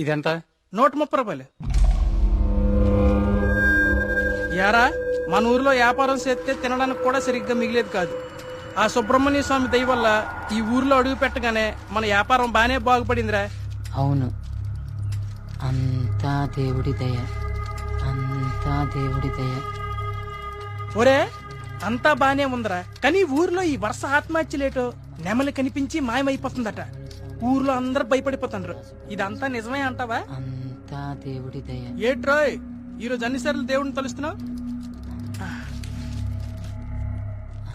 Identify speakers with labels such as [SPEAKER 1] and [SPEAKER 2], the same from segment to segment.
[SPEAKER 1] ఇదెంత?
[SPEAKER 2] 130 రూపాయలు. యారా మన ఊర్లో వ్యాపారం చేస్తే తినడానికి కూడా సరిగ్గా మిగిలేదు కాదు. ఆ సుబ్రహ్మణ్య స్వామి దయ వల్ల ఈ ఊర్లో అడుగు పెట్టగానే మన వ్యాపారం బానే బాగుపడిందిరా.
[SPEAKER 3] అవును, అంతా దేవుడి దయ, అంతా దేవుడి దయ.
[SPEAKER 2] ఒరే అంతా బానే ఉందిరా, కానీ ఊర్లో ఈ వరుస ఆత్మహత్యలేటో నెమలి కనిపించి మాయమైపోతుందట. ఊర్లో అందరు భయపడిపోతుండ్రు. ఇదంతా నిజమే అంటావా?
[SPEAKER 3] అంతా దేవుడి దయ.
[SPEAKER 2] ఏట్రోయ్ ఈరోజు అన్నిసార్లు దేవుడిని తలుస్తున్నావు?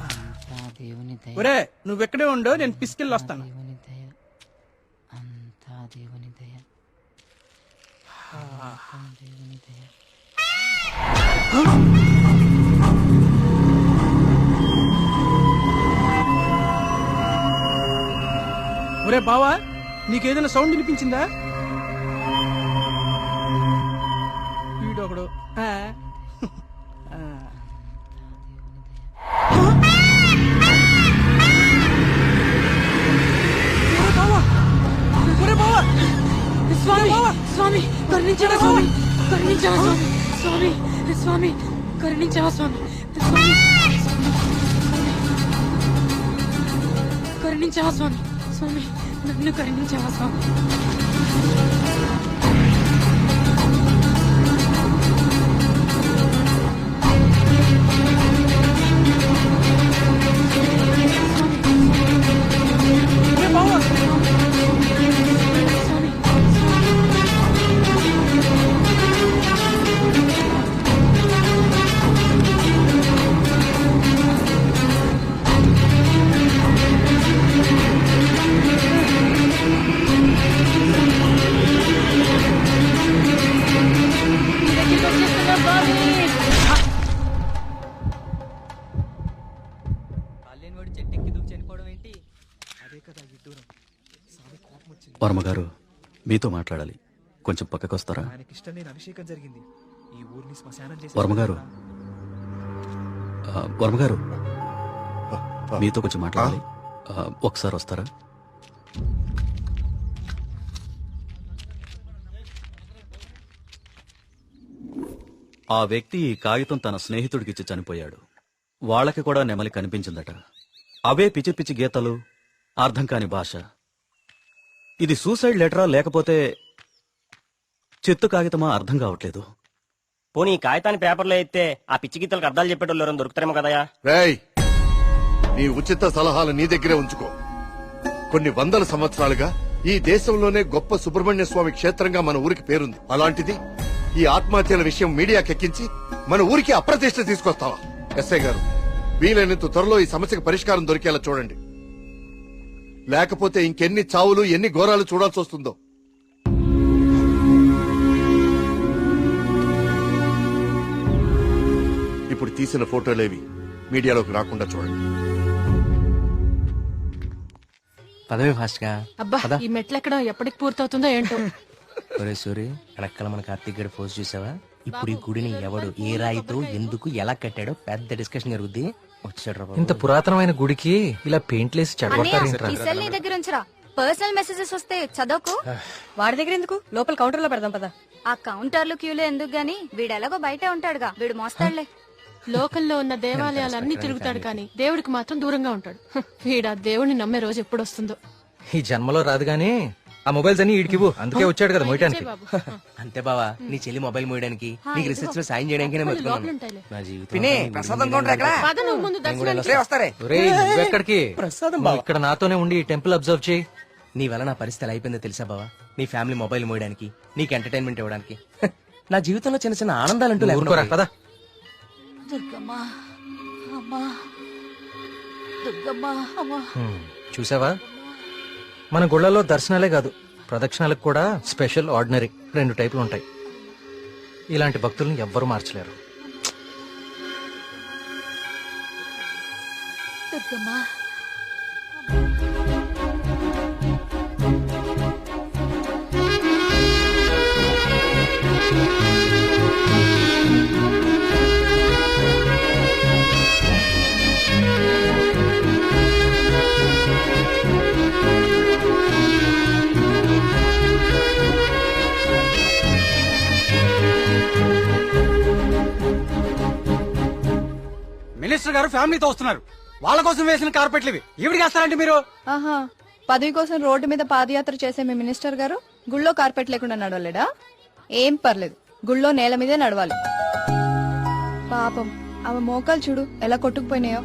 [SPEAKER 3] అంతా దేవుని దయ.
[SPEAKER 2] ఒరే నువ్వెక్కడే ఉండు, నేను పిసికెళ్ళి వస్తాను.
[SPEAKER 3] దేవుని దయ, అంతా దేవుని దయ, అంతా దేవుని దయ.
[SPEAKER 2] ఒరే బావా, నీకేదైనా సౌండ్ వినిపించిందా? వీడొకడు.
[SPEAKER 3] స్వామి స్వామి కరుణించవా స్వామి, కరుణించవా స్వామి, స్వామి స్వామి కరుణించవా స్వామి, స్వామి కరుణించవా స్వామి, స్వామి నన్ను కరుణించవా స్వామి.
[SPEAKER 4] వర్మగారు మీతో మాట్లాడాలి, కొంచెం పక్కకొస్తారా? వర్మగారు, వర్మగారు మీతో కొంచెం మాట్లాడాలి, ఒకసారి వస్తారా? ఆ వ్యక్తి ఈ కాగితం తన స్నేహితుడికిచ్చి చనిపోయాడు. వాళ్ళకి కూడా నెమలి కనిపించిందట. అవే పిచ్చి పిచ్చి గీతలు, అర్థం కాని భాష. ఇది సూసైడ్ లెటరా లేకపోతే చెత్త కాగితమా అర్థం కావట్లేదు.
[SPEAKER 5] పోనీ ఈ కాగితాన్ని పేపర్లో అయితే ఆ పిచ్చి గీతలకు అర్థాలు చెప్పేటోళ్ళు ఎవరైనా దొరుకుతారేమో కదయా?
[SPEAKER 6] రేయ్, నీ ఉచిత సలహాలు నీ దగ్గరే ఉంచుకో. కొన్ని వందల సంవత్సరాలుగా ఈ దేశంలోనే గొప్ప సుబ్రహ్మణ్య స్వామి క్షేత్రంగా మన ఊరికి పేరుంది. అలాంటిది ఈ ఆత్మహత్యల విషయం మీడియాకెక్కించి మన ఊరికి అప్రతిష్ట తీసుకొస్తావా? ఎస్ఐ గారు, వీలైనంత త్వరలో ఈ సమస్యకు పరిష్కారం దొరికేలా చూడండి. లేకపోతే ఇంకెన్ని చావులు, ఎన్ని ఘోరాలు చూడాల్సి వస్తుందో. ఇప్పుడు తీసిన ఫోటోలేవి మీడియాలోకి రాకుండా చూడండి.
[SPEAKER 5] పదవి ఫాస్ట్ గా.
[SPEAKER 7] అబ్బా ఈ మెట్లు ఎక్కడం ఎప్పటికి పూర్తవుతుందో ఏంటో.
[SPEAKER 5] ఒరే సూరి, వెనకాల మన కార్తీక్ గడి పోస్ట్ చూసావా? ఇప్పుడు ఈ గుడిని ఎవడు, ఏ రాయితో, ఎందుకు, ఎలా కట్టాడో పెద్ద డిస్కషన్ జరుగుద్ది. వచ్చాడు.
[SPEAKER 8] ఇంత పురాతనమైన గుడికి ఇలా పెయింట్లేసి
[SPEAKER 9] నీ దగ్గర ఉంచరా. పర్సనల్ మెసేజెస్ వస్తే చదవకు.
[SPEAKER 7] వాడి దగ్గర ఎందుకు, లోపల కౌంటర్ లో పెడదాం పదా.
[SPEAKER 9] ఆ కౌంటర్లు క్యూలు ఎందుకు గాని, వీడు ఎలాగో బయటే ఉంటాడుగా, వీడు మోస్తాడులే.
[SPEAKER 7] లోకల్లో ఉన్న దేవాలయాలన్నీ తిరుగుతాడు కానీ దేవుడికి మాత్రం దూరంగా ఉంటాడు. వీడా దేవుడిని నమ్మే రోజు ఎప్పుడు వస్తుందో.
[SPEAKER 8] ఈ జన్మలో రాదు గానీ ఆ మొబైల్స్ అన్ని ఈడికివ్వు, అందుకే వచ్చాడు కదా మోయటానికి.
[SPEAKER 5] అంతే బావా, నీ చెల్లి మొబైల్ మోయడానికి, నీకు రీసెర్చ్ లో సాయం చేయడానికి నా జీవితం.
[SPEAKER 8] ఎక్కడికి? ఇక్కడ నాతోనే ఉండి ఈ టెంపుల్ అబ్జర్వ్ చేయి.
[SPEAKER 5] నీ వల్ల నా పరిస్థితి ఎలా అయిపోయిందో తెలుసా బావా? నీ ఫ్యామిలీ మొబైల్ మోయడానికి, నీకు ఎంటర్టైన్మెంట్ ఇవ్వడానికి. నా జీవితంలో చిన్న చిన్న ఆనందాలంటూ
[SPEAKER 8] ఊరుకోరా పద.
[SPEAKER 9] దుర్గమ్మా, అమ్మా, దుర్గమ్మా, అమ్మా.
[SPEAKER 8] చూసావా, మన గుళ్ళలో దర్శనాలే కాదు, ప్రదక్షిణాలకు కూడా స్పెషల్, ఆర్డినరీ 2 టైపులు ఉంటాయి. ఇలాంటి భక్తులను ఎవ్వరూ మార్చలేరు.
[SPEAKER 9] దుర్గమ్మా,
[SPEAKER 1] మినిస్టర్ గారు ఫ్యామిలీతో వస్తున్నారు. వాళ్ళ కోసం వేసిన కార్పెట్లు ఇవి. ఈవిడికి వేస్తారంటే మీరు?
[SPEAKER 10] ఆహా, పదవి కోసం రోడ్డు మీద పాదయాత్ర చేసే మీ మినిస్టర్ గారు గుళ్ళో కార్పెట్ లేకుండా నడవలేడా? ఏం పర్లేదు, గుళ్ళో నేల మీదే నడవాలి. పాపం ఆమె మోకాలు చూడు ఎలా కొట్టుకుపోయినాయో.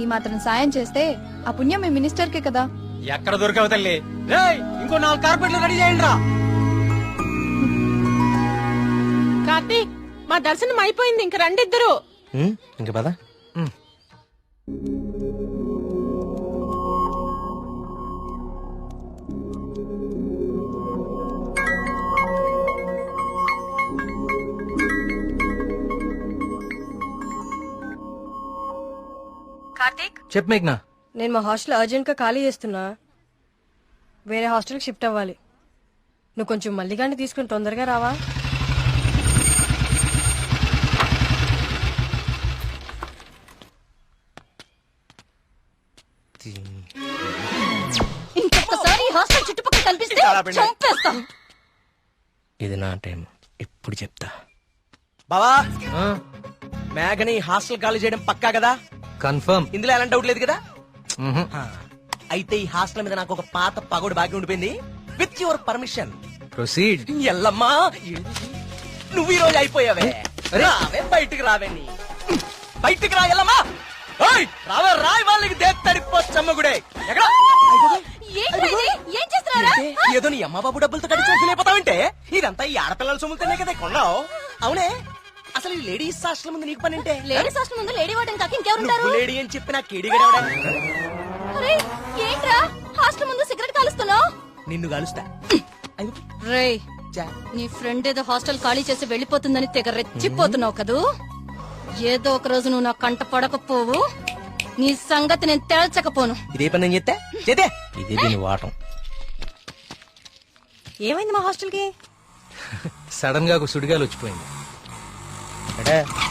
[SPEAKER 10] ఈ మాత్రం సాయం చేస్తే ఆ పుణ్యం మీ మినిస్టర్ కే కదా.
[SPEAKER 1] ఎక్కడ దొరికావు తల్లి? రేయ్, ఇంకో 4 కార్పెట్లు రెడీ చేయండి రా.
[SPEAKER 7] కార్తీక్, మా దర్శనం అయిపోయింది, ఇంక రండి ఇద్దరు.
[SPEAKER 5] ఇంకా పదా.
[SPEAKER 9] కార్తీక్,
[SPEAKER 8] చెప్పు మేఘ్నా.
[SPEAKER 11] నేను మా హాస్టల్ అర్జెంట్ గా ఖాళీ చేస్తున్నా. వేరే హాస్టల్కి షిఫ్ట్ అవ్వాలి. నువ్వు కొంచెం మల్లిగాన్ని తీసుకుని తొందరగా రావా?
[SPEAKER 9] ఇంకొకసారి ఈ హాస్టల్ చుట్టుపక్కల కనిపిస్తే చంపేస్తా.
[SPEAKER 5] ఇది నా టైం, ఇప్పుడు చెప్తా. బావా,
[SPEAKER 8] ఆ,
[SPEAKER 5] మేఘని హాస్టల్ ఖాళీ చేయడం పక్కా కదా?
[SPEAKER 8] కన్ఫర్మ్.
[SPEAKER 5] ఇందులో ఎలాంటి డౌట్ లేదు కదా?
[SPEAKER 8] మ్హూ.
[SPEAKER 5] అయితే ఈ హాస్టల్ మీద నాకు ఒక పాత పగోడు బాకీ ఉండిపోయింది. With your permission
[SPEAKER 8] proceed.
[SPEAKER 5] ఎల్లమ్మా, నువ్వు ఈ రోజు అయిపోయావే. రావే, బయటికి రావే. బయటికి రా ఎల్లమ్మా. ఓయ్, రావే, రాయ్ వాళ్ళకి దేత్తడిపోచ్చమ్మగుడే. ఎక్కడ
[SPEAKER 9] ఏం చేస్తున్నారా?
[SPEAKER 5] ఏదో నీ అమ్మ బాబు డబ్బులతో కడిచి లేకపోతావంటే ఇదంతా ఈ ఆడపిల్లల సొమ్ములతోనే కదా కొన్నావు. అవునే, అసలు ఈ లేడీస్ హాస్టల్ ముందు నీకు పని అంటే?
[SPEAKER 9] లేడీస్ హాస్టల్ ముందు లేడీ వార్డెన్ కాక ఇంకెవరుంటారు?
[SPEAKER 5] నువ్వు లేడీ అని చెప్పి నాకు కేడిగడవడా?
[SPEAKER 9] అరే, ఏంట్రా హాస్టల్ ముందు సిగరెట్ కాలుస్తున్నావు?
[SPEAKER 5] నిన్ను కలుస్తా.
[SPEAKER 9] రేయ్, నీ ఫ్రెండ్ ఏదో హాస్టల్ ఖాళీ చేసి వెళ్ళిపోతుందని తెగ రెచ్చిపోతున్నావు కదూ. ఏదో ఒక రోజు నువ్వు నా కంట పడకపోవు, నీ సంగతి నేను తేల్చకపోను.
[SPEAKER 5] ఇదే పని నేను చెప్తే చేతే ఇదే దీని వాటం.
[SPEAKER 11] ఏమైంది మా హాస్టల్ కి?
[SPEAKER 8] సడన్ గా ఒక సుడిగాలు వచ్చిపోయింది.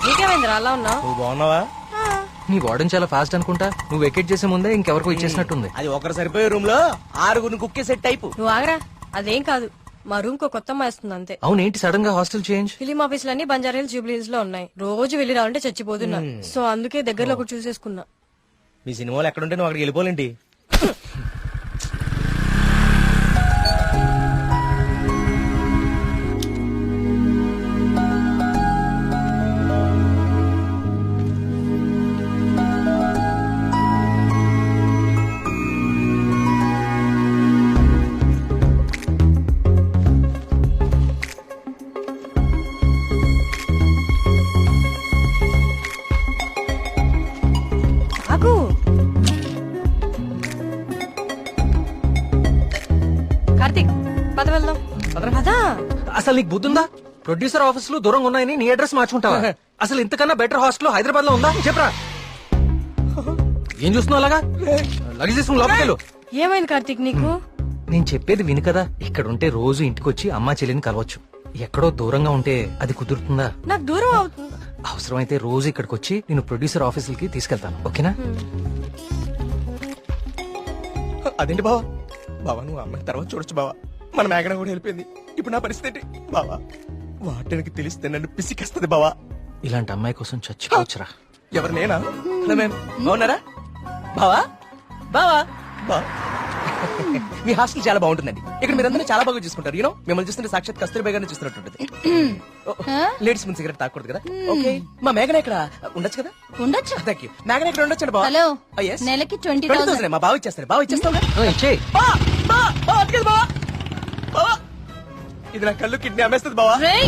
[SPEAKER 11] నీకేమైందిరా అలా ఉన్నావు?
[SPEAKER 5] నువ్వు బాగున్నావా?
[SPEAKER 8] నీ వార్డెన్ చాలా ఫాస్ట్ అనుకుంటా. నువ్వు వెకేట్ చేసే ముందే ఇంకెవరికో ఇచ్చేసినట్టుంది.
[SPEAKER 5] అది ఒకరు సరిపోయే రూమ్ లో 6 కుక్కే సెట్ టైపు.
[SPEAKER 11] నువ్వు ఆగరా, అదేం కాదు. మా రూమ్ కో కొత్త అమ్మాయి వస్తుంది అంతే.
[SPEAKER 8] అవునేంటి సడన్ గా హాస్టల్ చేంజ్?
[SPEAKER 11] ఫిలిం ఆఫీసులన్నీ బంజారాహిల్స్, జూబ్లీహిల్స్ లో ఉన్నాయి. రోజు వెళ్ళి రావాలంటే చచ్చిపోతున్నా. సో అందుకే దగ్గరలో ఒకటి చూసేసుకున్నా.
[SPEAKER 5] మీ సినిమాలు ఎక్కడుంటే నువ్వు అక్కడికి వెళ్ళిపోలేంటి?
[SPEAKER 11] ఆగు. కార్తీక్, పద వెళ్దాం. పదా.
[SPEAKER 8] అసలు నీకు బుద్ధుందా? ప్రొడ్యూసర్ ఆఫీసులు దూరంగా ఉన్నాయని నీ అడ్రస్ మార్చుకుంటావా? అసలు ఇంతకన్నా బెటర్ హాస్టల్ హైదరాబాద్ లో ఉందా? చెప్పరా. ఏం చూస్తున్నావు అలాగా? లగేజ్ తీసుకుని లోపలికెళ్ళు.
[SPEAKER 11] ఏమైంది కార్తీక్ నీకు?
[SPEAKER 8] నేను చెప్పేది విను కదా. ఇక్కడ ఉంటే రోజు ఇంటికొచ్చి అమ్మా చెల్లిని కలవచ్చు. ఎక్కడో దూరంగా ఉంటే అది కుదురుతుందా?
[SPEAKER 11] నాకు దూరం అవుతుంది.
[SPEAKER 8] అవసరమైతే రోజు ఇక్కడికి వచ్చి నేను ప్రొడ్యూసర్ ఆఫీసులకి తీసుకెళ్తాను. ఓకేనా?
[SPEAKER 5] అదేంటి బావా? బావా, నువ్వు అమ్మాయి తర్వాత చూడొచ్చు బావా. మన మేఘన కూడా వెళ్ళిపోయింది. ఇప్పుడు నా పరిస్థితి ఏంటి బావా? వాటికి తెలిస్తే నన్ను పిసికేస్తుంది బావా.
[SPEAKER 8] ఇలాంటి అమ్మాయి కోసం చచ్చిపోవచ్చురా.
[SPEAKER 5] ఎవరు నేనా? హలో మ్యామ్, బాగున్నారా? బావా బావా బా మీ హాస్టల్ చాలా బాగుంటుందండి. ఇక్కడ మీరందరూ చాలా బాగా చూసుకుంటారు. యూనో, మిమ్మల్ని చూస్తుంటే సాక్షాత్ కస్తూరిబా గారిని చూస్తున్నట్టుంటది. లేడీస్ ముందు సిగరెట్ తాకూడదు కదా. ఓకే, మా మేఘన ఇక్కడ ఉండొచ్చు కదా?
[SPEAKER 9] ఉండొచ్చు.
[SPEAKER 5] Thank you. మేఘన ఇక్కడ ఉండొచ్చు బావా.
[SPEAKER 9] Hello,
[SPEAKER 5] Oh, yes.
[SPEAKER 9] నెలకి 20,000.
[SPEAKER 5] మా బావ ఇచ్చేస్తారు. బావ ఇచ్చేస్తాం.
[SPEAKER 8] ఇచ్చేయి.
[SPEAKER 5] ఇది నా కళ్ళు కిడ్నీ అమ్మేస్తుంది బావా.
[SPEAKER 9] రేయ్